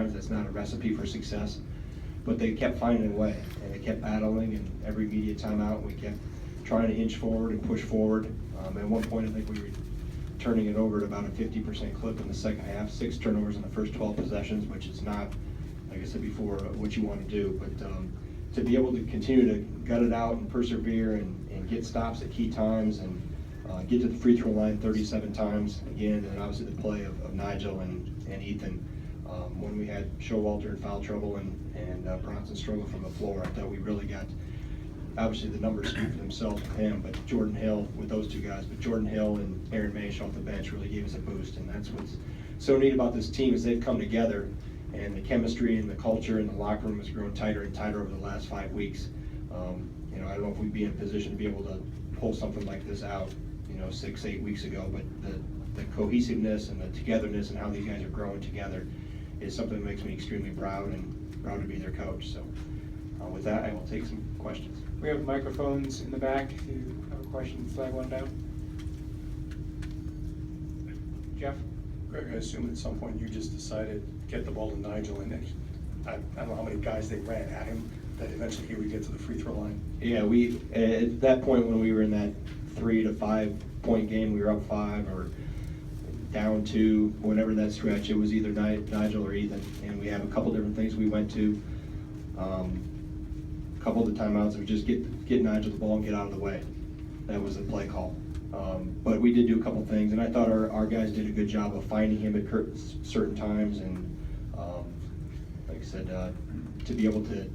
times that's not a recipe for success. But they kept finding a way, and they kept battling, and every media timeout, we kept trying to inch forward and push forward. At one point, I think we were turning it over at about a 50% clip in the second half, 6 turnovers in the first 12 possessions, which is not, like I said before, what you want to do. But to be able to continue to gut it out and persevere and get stops at key times and get to the free throw line 37 times again, and obviously the play of Nigel and Ethan. When we had Showalter in foul trouble and Bronson struggled from the floor, I thought we really got, obviously the numbers speak for themselves with him, but Jordan Hill with those two guys, but Jordan Hill and Aaron Mash off the bench really gave us a boost, and that's what's so neat about this team is they've come together, and the chemistry and the culture in the locker room has grown tighter and tighter over the last 5 weeks. I don't know if we'd be in a position to be able to pull something like this out, 6-8 weeks ago, but the cohesiveness and the togetherness and how these guys are growing together is something that makes me extremely proud and proud to be their coach. So with that, I will take some questions. We have microphones in the back. If you have a question, flag one down. Jeff? Greg, I assume at some point you just decided get the ball to Nigel, and then I don't know how many guys they ran at him, that eventually he would get to the free throw line. Yeah, we at that point when we were in that 3 to 5 point game, we were up 5 or down 2, whenever that stretch, it was either Nigel or Ethan, and we have a couple different things we went to. A couple of the timeouts were just get Nigel the ball and get out of the way. That was the play call. But we did do a couple things, and I thought our guys did a good job of finding him at certain times, and like I said, to be able to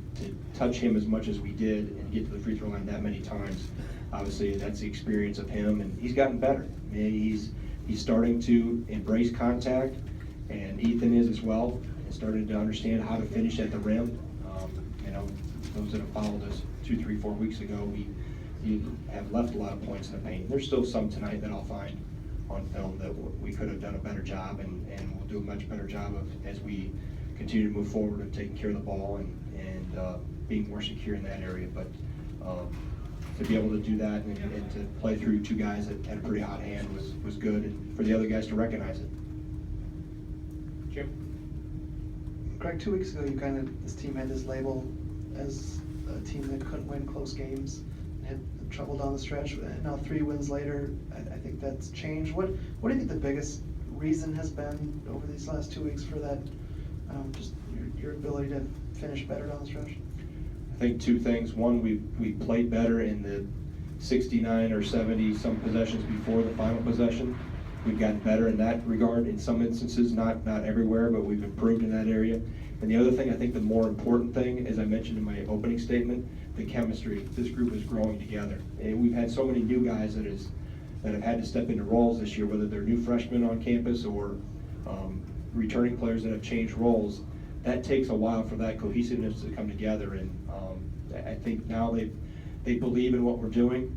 touch him as much as we did and get to the free throw line that many times, obviously that's the experience of him, and he's gotten better. I mean, he's starting to embrace contact, and Ethan is as well, and starting to understand how to finish at the rim. Those that have followed us 2, 3, 4 weeks ago, we have left a lot of points in the paint. There's still some tonight that I'll find on film that we could have done a better job, and we'll do a much better job of as we continue to move forward of taking care of the ball and being more secure in that area. But to be able to do that and to play through 2 guys that had a pretty hot hand was good, and for the other guys to recognize it. Jim? Greg, 2 weeks ago, this team had this label as a team that couldn't win close games, had trouble down the stretch. And now 3 wins later, I think that's changed. What do you think the biggest reason has been over these last 2 weeks for that? Just your ability to finish better down the stretch. I think 2 things. One, we played better in the 69 or 70 some possessions before the final possession. We've gotten better in that regard in some instances, not everywhere, but we've improved in that area. And the other thing, I think the more important thing, as I mentioned in my opening statement, the chemistry. This group is growing together. And we've had so many new guys that have had to step into roles this year, whether they're new freshmen on campus or returning players that have changed roles. That takes a while for that cohesiveness to come together, and I think now they believe in what we're doing.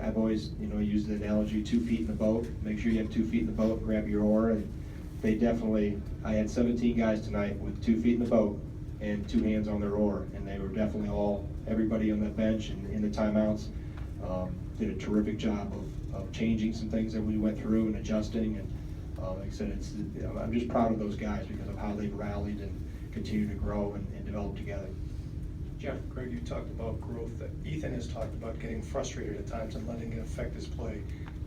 I've always used the analogy 2 feet in the boat. Make sure you have 2 feet in the boat and grab your oar, and they definitely, I had 17 guys tonight with 2 feet in the boat and 2 hands on their oar, and they were definitely everybody on the bench and in the timeouts did a terrific job of changing some things that we went through and adjusting, and like I said, I'm just proud of those guys because of how they've rallied and continue to grow and develop together. Jeff? Greg, you talked about growth. That Ethan has talked about getting frustrated at times and letting it affect his play.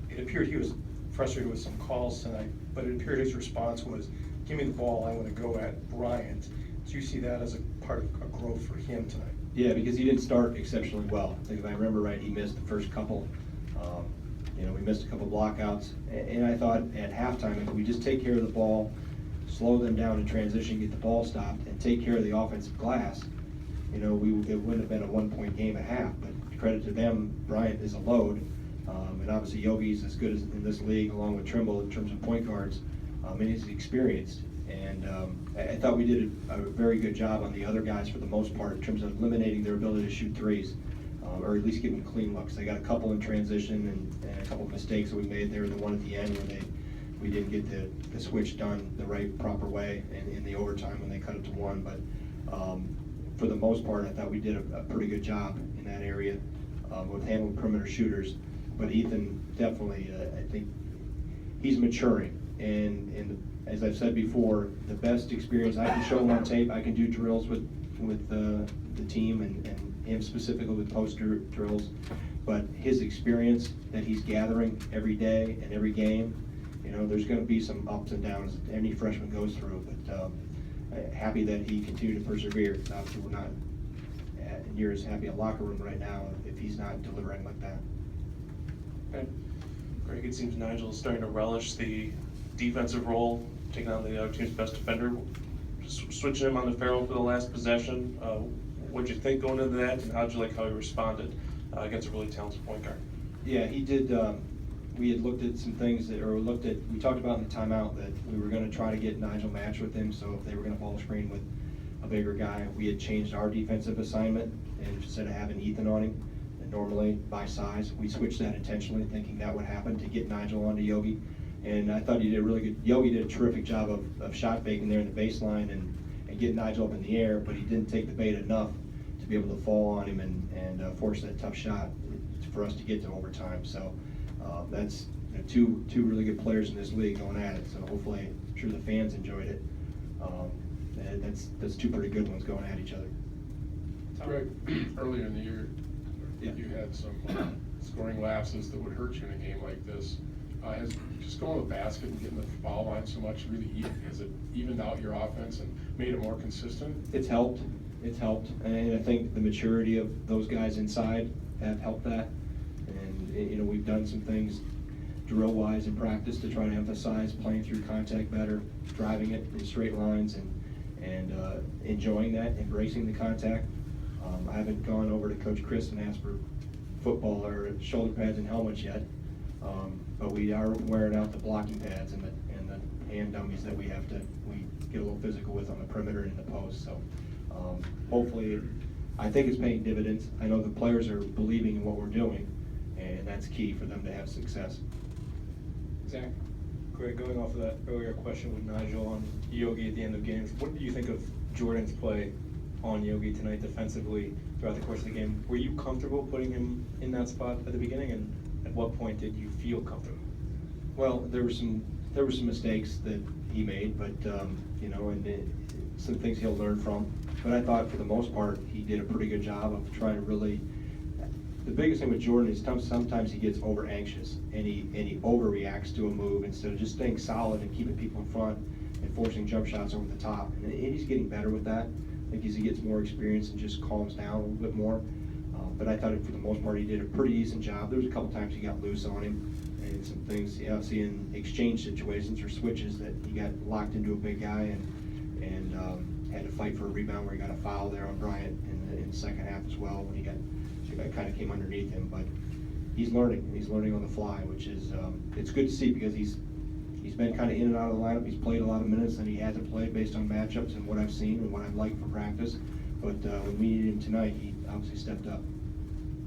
It appeared he was frustrated with some calls tonight, but it appeared his response was, give me the ball, I want to go at Bryant. Do you see that as a part of a growth for him tonight? Yeah, because he didn't start exceptionally well. I think if I remember right, he missed the first couple. We missed a couple blockouts, and I thought at halftime, if we just take care of the ball, slow them down in transition, get the ball stopped, and take care of the offensive glass, it wouldn't have been a 1-point game at half. But credit to them, Bryant is a load, and obviously Yogi's as good as in this league, along with Trimble in terms of point guards, and he's experienced. And I thought we did a very good job on the other guys for the most part in terms of eliminating their ability to shoot threes, or at least give them clean looks. They got a couple in transition and a couple of mistakes that we made there. The one at the end where we didn't get the switch done the right proper way in the overtime when they cut it to 1. But for the most part, I thought we did a pretty good job in that area with handling perimeter shooters. But Ethan definitely, I think he's maturing. And as I've said before, the best experience, I can show him on tape, I can do drills with the team and him specifically with post drills, but his experience that he's gathering every day and every game, you know, there's gonna be some ups and downs any freshman goes through, but happy that he continued to persevere. Obviously, we're not near as happy a locker room right now if he's not delivering like that. Okay. Greg, it seems Nigel is starting to relish the defensive role, taking on the other team's best defender. Switching him on the Farrell for the last possession. What'd you think going into that, and how'd you like how he responded against a really talented point guard? Yeah, he did. We had looked at some things we talked about in the timeout that we were going to try to get Nigel matched with him, so if they were going to ball screen with a bigger guy, we had changed our defensive assignment, and instead of having Ethan on him, and normally by size, we switched that intentionally, thinking that would happen to get Nigel onto Yogi. And I thought he did a really good, Yogi did a terrific job of shot faking there in the baseline and getting Nigel up in the air, but he didn't take the bait enough to be able to fall on him and force that tough shot for us to get to overtime. So that's two really good players in this league going at it. So hopefully, I'm sure the fans enjoyed it. That's two pretty good ones going at each other. Greg, earlier in the year, Yeah. you had some scoring lapses that would hurt you in a game like this. Has just going to the basket and getting the foul line so much really has it evened out your offense and made it more consistent? It's helped. It's helped, and I think the maturity of those guys inside have helped that. And you know, we've done some things drill-wise in practice to try to emphasize playing through contact better, driving it in straight lines, and enjoying that, embracing the contact. I haven't gone over to Coach Chris and asked for football or shoulder pads and helmets yet, but we are wearing out the blocking pads and the hand dummies that we get a little physical with on the perimeter and in the post. So hopefully, I think it's paying dividends. I know the players are believing in what we're doing, and that's key for them to have success. Zach? Greg, going off of that earlier question with Nigel on Yogi at the end of games, what do you think of Jordan's play on Yogi tonight defensively throughout the course of the game? Were you comfortable putting him in that spot at the beginning, and at what point did you feel comfortable? Well, there were some mistakes that he made, but you know, and some things he'll learn from. But I thought for the most part he did a pretty good job of trying to really. The biggest thing with Jordan is sometimes he gets over anxious and he overreacts to a move instead of just staying solid and keeping people in front and forcing jump shots over the top. And he's getting better with that. I think as he gets more experience and just calms down a little bit more. But I thought for the most part he did a pretty decent job. There was a couple times he got loose on him and some things, obviously in exchange situations or switches that he got locked into a big guy and had to fight for a rebound where he got a foul there on Bryant in the second half as well when the guy kind of came underneath him. But he's learning on the fly, which is it's good to see because he's been kind of in and out of the lineup. He's played a lot of minutes and he hasn't played based on matchups and what I've seen and what I've liked from practice. But when we needed him tonight, he obviously stepped up.